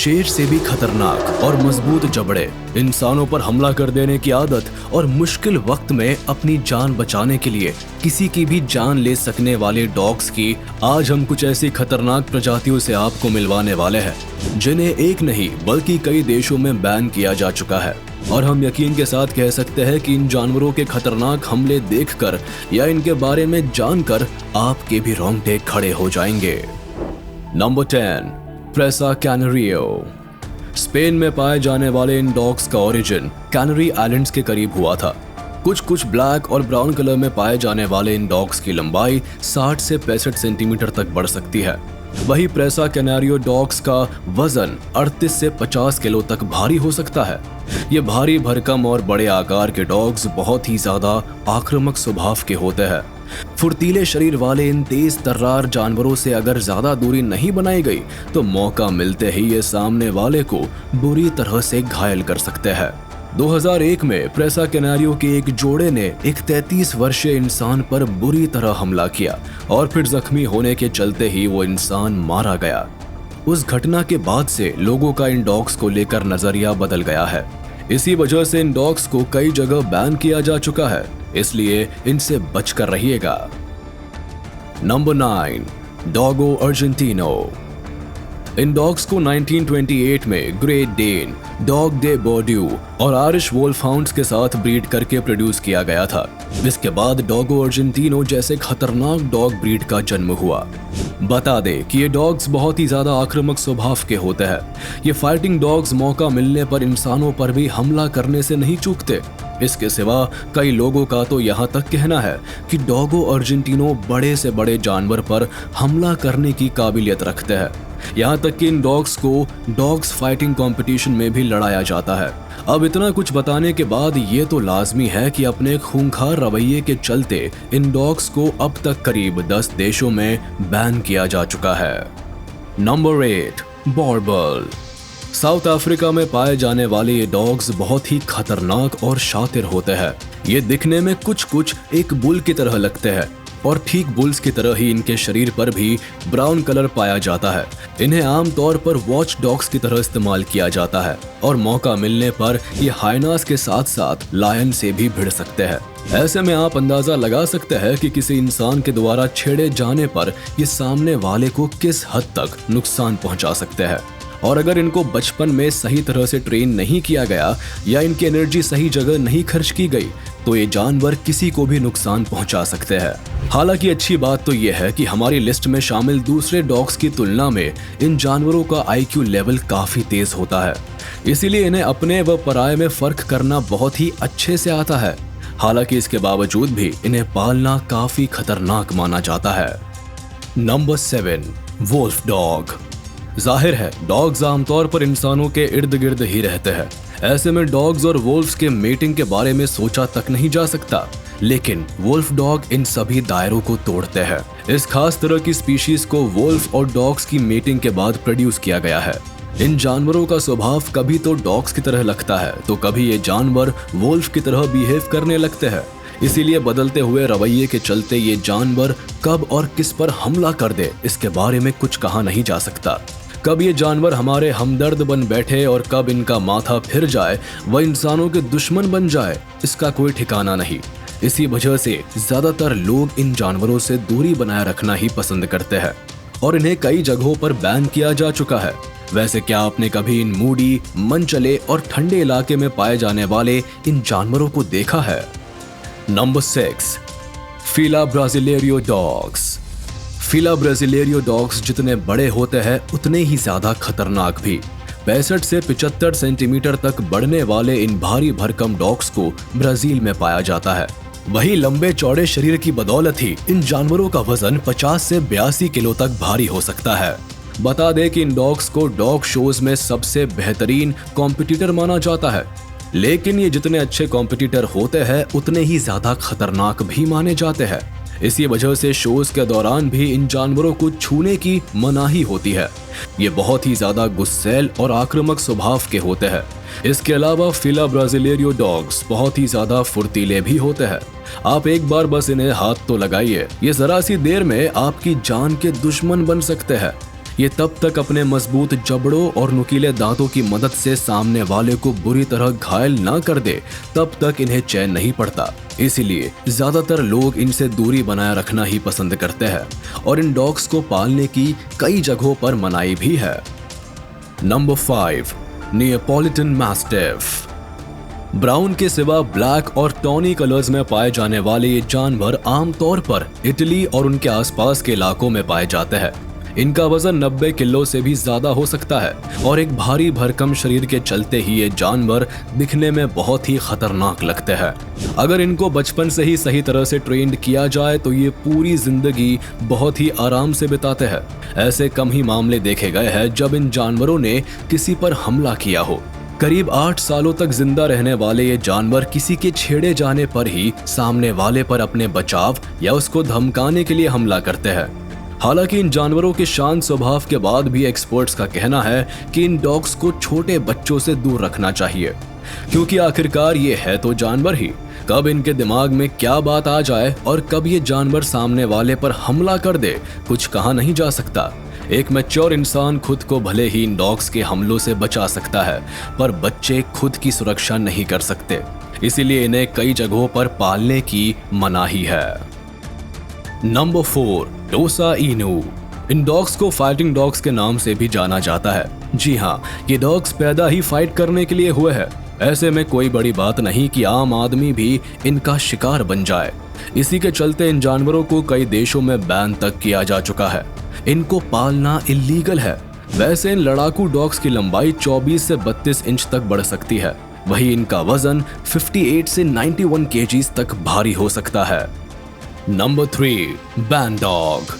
शेर से भी खतरनाक और मजबूत जबड़े, इंसानों पर हमला कर देने की आदत और मुश्किल वक्त में अपनी जान बचाने के लिए किसी की भी जान ले सकने वाले डॉग्स की आज हम कुछ ऐसी खतरनाक प्रजातियों से आपको मिलवाने वाले हैं जिन्हें एक नहीं बल्कि कई देशों में बैन किया जा चुका है। और हम यकीन के साथ कह सकते हैं कि इन जानवरों के खतरनाक हमले देखकर या इनके बारे में जानकर आपके भी रोंगटे खड़े हो जाएंगे। नंबर 10, प्रेसा कैनरियो। स्पेन में पाए जाने वाले इन डॉग्स का ओरिजिन कैनरी आइलैंड्स के करीब हुआ था। कुछ ब्लैक और ब्राउन कलर में पाए जाने वाले इन डॉग्स की लंबाई 60 से 65 सेंटीमीटर तक बढ़ सकती है। वही प्रेसा कैनारियो डॉग्स का वजन 38 से 50 किलो तक भारी हो सकता है। ये भारी भरकम और बड़े आकार के डॉग्स बहुत ही ज्यादा आक्रामक स्वभाव के होते हैं। फुर्तीले शरीर वाले इन तेज तर्रार जानवरों से अगर ज्यादा दूरी नहीं बनाई गई तो मौका मिलते ही ये सामने वाले को बुरी तरह से घायल कर सकते हैं। 2001 में प्रेसा कैनारियो के एक जोड़े ने एक 33 वर्षीय इंसान पर बुरी तरह हमला किया और फिर जख्मी होने के चलते ही वो इंसान मारा गया। उस घटना के बाद से लोगों का इन डॉग्स को लेकर नजरिया बदल गया है। इसी वजह से इन डॉग्स को कई जगह बैन किया जा चुका है, इसलिए इनसे बचकर रहिएगा। Number 9, Dogo Argentino. इन डॉग्स को 1928 में Great Dane, Dogue de Bordeaux और आयरिश वोल्फहाउंड्स के साथ ब्रीड करके प्रोड्यूस किया गया था। इसके बाद डॉगो अर्जेंटिनो जैसे खतरनाक डॉग ब्रीड का जन्म हुआ। बता दें कि ये डॉग्स बहुत ही ज्यादा आक्रामक स्वभाव के होते हैं। ये फाइटिंग डॉग्स मौका मिलने पर इंसानों पर भी हमला करने से नहीं चूकते। इसके सिवा कई लोगों का तो यहाँ तक कहना है कि डॉगो अर्जेंटिनो बड़े से बड़े जानवर पर हमला करने की काबिलियत रखते हैं। यहाँ तक कि इन डॉग्स को डॉग्स फाइटिंग कंपटीशन में भी लड़ाया जाता है। अब इतना कुछ बताने के बाद ये तो लाजमी है कि अपने खूंखार रवैये के चलते इन डॉग्स को अब तक करीब 10 देशों में बैन किया जा चुका है। नंबर 8, बॉर्बल। साउथ अफ्रीका में पाए जाने वाले ये डॉग्स बहुत ही खतरनाक और शातिर होते हैं। ये दिखने में कुछ एक बुल की तरह लगते हैं और ठीक बुल्स की तरह ही इनके शरीर पर भी ब्राउन कलर पाया जाता है। इन्हें आमतौर पर वॉच डॉग्स की तरह इस्तेमाल किया जाता है और मौका मिलने पर ये हाइनास के साथ साथ लायन से भी भिड़ सकते हैं। ऐसे में आप अंदाजा लगा सकते हैं कि किसी इंसान के द्वारा छेड़े जाने पर ये सामने वाले को किस हद तक नुकसान पहुंचा सकते हैं। और अगर इनको बचपन में सही तरह से ट्रेन नहीं किया गया या इनकी एनर्जी सही जगह नहीं खर्च की गई तो ये जानवर किसी को भी नुकसान पहुंचा सकते हैं। हालांकि अच्छी बात तो ये है कि हमारी लिस्ट में शामिल दूसरे डॉग्स की तुलना में इन जानवरों का IQ लेवल काफी तेज होता है, इसीलिए इन्हें अपने व पराये में फर्क करना बहुत ही अच्छे से आता है। हालांकि इसके बावजूद भी इन्हें पालना काफी खतरनाक माना जाता है। Number 7, wolf dog. जाहिर है डॉग्स आमतौर पर इंसानों के इर्द गिर्द ही रहते हैं। ऐसे में डॉग्स और वुल्फ्स के मेटिंग के बारे में सोचा तक नहीं जा सकता, लेकिन वुल्फ डॉग इन सभी दायरों को तोड़ते हैं। इस खास तरह की स्पीशीज को वुल्फ और डॉग्स की मेटिंग के बाद प्रोड्यूस किया गया है। इन जानवरों का स्वभाव कभी तो डॉग्स की तरह लगता है तो कभी ये जानवर वुल्फ की तरह बिहेव करने लगते हैं। इसीलिए बदलते हुए रवैये के चलते ये जानवर कब और किस पर हमला कर दे इसके बारे में कुछ कहा नहीं जा सकता। कब ये जानवर हमारे हमदर्द बन बैठे और कब इनका माथा फिर जाए व इंसानों के दुश्मन बन जाए, इसका कोई ठिकाना नहीं। इसी वजह से ज्यादातर लोग इन जानवरों से दूरी बनाए रखना ही पसंद करते हैं और इन्हें कई जगहों पर बैन किया जा चुका है। वैसे क्या आपने कभी इन मूडी, मनचले और ठंडे इलाके में पाए जाने वाले इन जानवरों को देखा है? Number 6, फीला ब्राजिलेरियो dogs. फीला ब्राजिलेरियो डॉग्स जितने बड़े होते हैं उतने ही ज्यादा खतरनाक भी। 65 से 75 सेंटीमीटर तक बढ़ने वाले इन भारी भरकम डॉग्स को ब्राजील में पाया जाता है। वही लंबे चौड़े शरीर की बदौलत ही इन जानवरों का वजन 50 से 82 किलो तक भारी हो सकता है। बता दें कि इन डॉग्स को डॉग शोज में सबसे बेहतरीन कॉम्पिटिटर माना जाता है, लेकिन ये जितने अच्छे कॉम्पिटिटर होते हैं उतने ही ज्यादा खतरनाक भी माने जाते हैं। इसी वजह से शोज के दौरान भी इन जानवरों को छूने की मनाही होती है। ये बहुत ही ज्यादा गुस्सैल और आक्रामक स्वभाव के होते हैं। इसके अलावा फीला ब्राजिलेरियो डॉग्स बहुत ही ज्यादा फुर्तीले भी होते हैं। आप एक बार बस इन्हें हाथ तो लगाइए, ये जरा सी देर में आपकी जान के दुश्मन बन सकते हैं। ये तब तक अपने मजबूत जबड़ों और नुकीले दांतों की मदद से सामने वाले को बुरी तरह घायल ना कर दे, तब तक इन्हें चैन नहीं पड़ता। इसीलिए ज्यादातर लोग इनसे दूरी बनाए रखना ही पसंद करते हैं और इन डॉग्स को पालने की कई जगहों पर मनाही भी है। Number 5, Neapolitan mastiff. ब्राउन के सिवा ब्लैक और टॉनी कलर्स में पाए जाने वाले ये जानवर आमतौर पर इटली और उनके आसपास के इलाकों में पाए जाते हैं। इनका वजन 90 किलो से भी ज्यादा हो सकता है और एक भारी भरकम शरीर के चलते ही ये जानवर दिखने में बहुत ही खतरनाक लगते हैं। अगर इनको बचपन से ही सही तरह से ट्रेंड किया जाए तो ये पूरी जिंदगी बहुत ही आराम से बिताते हैं। ऐसे कम ही मामले देखे गए हैं जब इन जानवरों ने किसी पर हमला किया हो। करीब 8 सालों तक जिंदा रहने वाले ये जानवर किसी के छेड़े जाने पर ही सामने वाले पर अपने बचाव या उसको धमकाने के लिए हमला करते हैं। हालांकि इन जानवरों के शांत स्वभाव के बाद भी एक्सपर्ट्स का कहना है कि इन डॉग्स को छोटे बच्चों से दूर रखना चाहिए, क्योंकि आखिरकार ये है तो जानवर ही। कब इनके दिमाग में क्या बात आ जाए और कब ये जानवर सामने वाले पर हमला कर दे, कुछ कहा नहीं जा सकता। एक मैच्योर इंसान खुद को भले ही इन डॉग्स के हमलों से बचा सकता है, पर बच्चे खुद की सुरक्षा नहीं कर सकते, इसीलिए इन्हें कई जगहों पर पालने की मनाही है। नंबर 4, टोसा इनू। इन डॉग्स को फाइटिंग डॉग्स के नाम से भी जाना जाता है। जी हाँ, ये डॉग्स पैदा ही फाइट करने के लिए हुए हैं। ऐसे में कोई बड़ी बात नहीं कि आम आदमी भी इनका शिकार बन जाए। इसी के चलते इन जानवरों को कई देशों में बैन तक किया जा चुका है। इनको पालना इल्लीगल है। वैसे इन लड़ाकू डॉग्स की लंबाई 24 से 32 इंच तक बढ़ सकती है। वहीं इनका वजन 58 से 91 केजीज तक भारी हो सकता है। Number 3, bandog.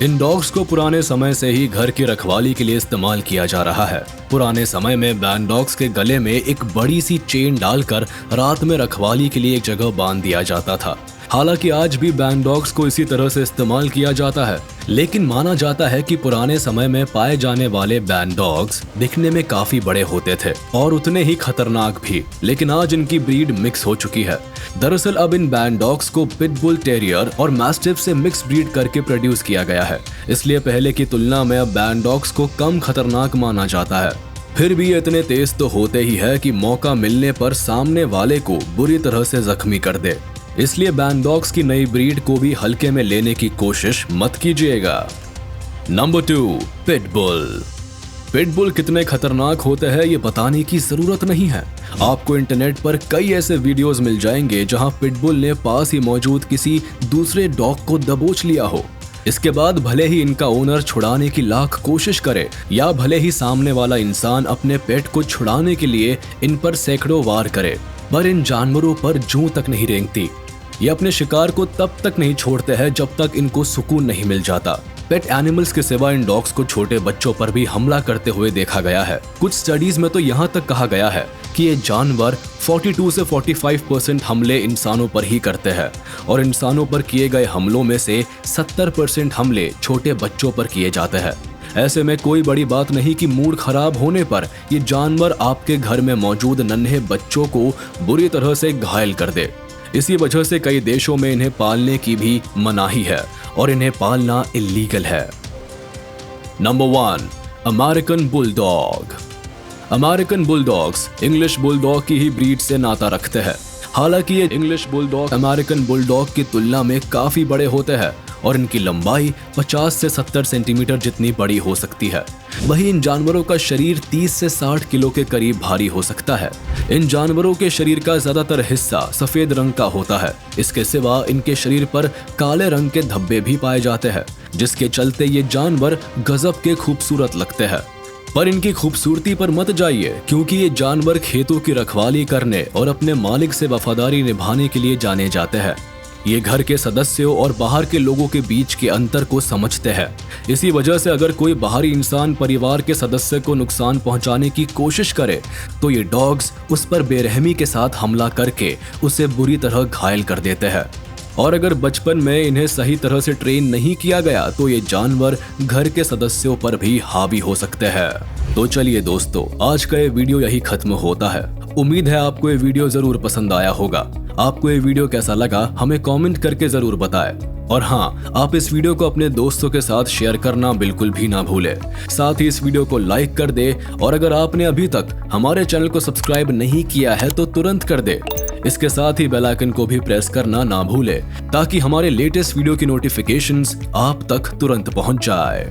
इन डॉग्स को पुराने समय से ही घर की रखवाली के लिए इस्तेमाल किया जा रहा है। पुराने समय में बैन डॉग्स के गले में एक बड़ी सी चेन डालकर रात में रखवाली के लिए एक जगह बांध दिया जाता था। हालांकि आज भी बैन डॉग्स को इसी तरह से इस्तेमाल किया जाता है, लेकिन माना जाता है कि पुराने समय में पाए जाने वाले बैन डॉग्स दिखने में काफी बड़े होते थे और उतने ही खतरनाक भी, लेकिन आज इनकी ब्रीड मिक्स हो चुकी है। दरअसल अब इन बैन डॉग्स को पिटबुल टेरियर और मैस्टिफ से मिक्स ब्रीड करके प्रोड्यूस किया गया है, इसलिए पहले की तुलना में अब बैन डॉग्स को कम खतरनाक माना जाता है। फिर भी इतने तेज तो होते ही है कि मौका मिलने पर सामने वाले को बुरी तरह से जख्मी कर दे, इसलिए बैन डॉग्स की नई ब्रीड को भी हल्के में लेने की कोशिश मत कीजिएगा। Number 2, pitbull. पिटबुल कितने खतरनाक होते हैं ये बताने की जरूरत नहीं है। आपको इंटरनेट पर कई ऐसे वीडियोस मिल जाएंगे जहां पिटबुल ने पास ही मौजूद किसी दूसरे डॉग को दबोच लिया हो। इसके बाद भले ही इनका ओनर छुड़ाने की लाख कोशिश करे या भले ही सामने वाला इंसान अपने पेट को छुड़ाने के लिए इन पर सैकड़ों वार करे, पर इन जानवरों पर जूं तक नहीं रेंगती। ये अपने शिकार को तब तक नहीं छोड़ते हैं जब तक इनको सुकून नहीं मिल जाता। पेट एनिमल्स के सिवा इन डॉग्स को छोटे बच्चों पर भी हमला करते हुए देखा गया है। कुछ स्टडीज में तो यहाँ तक कहा गया है कि ये जानवर 42 से 45% हमले इंसानों पर ही करते हैं और इंसानों पर किए गए हमलों में से 70% हमले छोटे बच्चों पर किए जाते हैं। ऐसे में कोई बड़ी बात नहीं कि मूड खराब होने पर ये जानवर आपके घर में मौजूद नन्हे बच्चों को बुरी तरह से घायल कर दे। इसी वजह से कई देशों में इन्हें पालने की भी मनाही है और इन्हें पालना इल्लीगल है। Number 1, American bulldog. American bulldogs English bulldog की ही ब्रीड से नाता रखते हैं। हालांकि ये इंग्लिश बुलडॉग अमेरिकन बुलडॉग की तुलना में काफी बड़े होते हैं और इनकी लंबाई 50 से 70 सेंटीमीटर जितनी बड़ी हो सकती है। वहीं इन जानवरों का शरीर 30 से 60 किलो के करीब भारी हो सकता है। इन जानवरों के शरीर का ज्यादातर हिस्सा सफेद रंग का होता है। इसके सिवा इनके शरीर पर काले रंग के धब्बे भी पाए जाते हैं, जिसके चलते ये जानवर गजब के खूबसूरत लगते हैं। पर इनकी खूबसूरती पर मत जाइए, क्योंकि ये जानवर खेतों की रखवाली करने और अपने मालिक से वफादारी निभाने के लिए जाने जाते हैं। ये घर के सदस्यों और बाहर के लोगों के बीच के अंतर को समझते हैं। इसी वजह से अगर कोई बाहरी इंसान परिवार के सदस्य को नुकसान पहुंचाने की कोशिश करे तो ये डॉग्स उस पर बेरहमी के साथ हमला करके उसे बुरी तरह घायल कर देते हैं। और अगर बचपन में इन्हें सही तरह से ट्रेन नहीं किया गया तो ये जानवर घर के सदस्यों पर भी हावी हो सकते हैं। तो चलिए दोस्तों, आज का ये वीडियो यही खत्म होता है। उम्मीद है आपको ये वीडियो जरूर पसंद आया होगा। आपको ये वीडियो कैसा लगा हमें कमेंट करके जरूर बताएं। और हाँ, आप इस वीडियो को अपने दोस्तों के साथ शेयर करना बिल्कुल भी ना भूलें। साथ ही इस वीडियो को लाइक कर दे और अगर आपने अभी तक हमारे चैनल को सब्सक्राइब नहीं किया है तो तुरंत कर दे। इसके साथ ही बेल आइकन को भी प्रेस करना ना भूलें ताकि हमारे लेटेस्ट वीडियो की नोटिफिकेशंस आप तक तुरंत पहुंच जाए।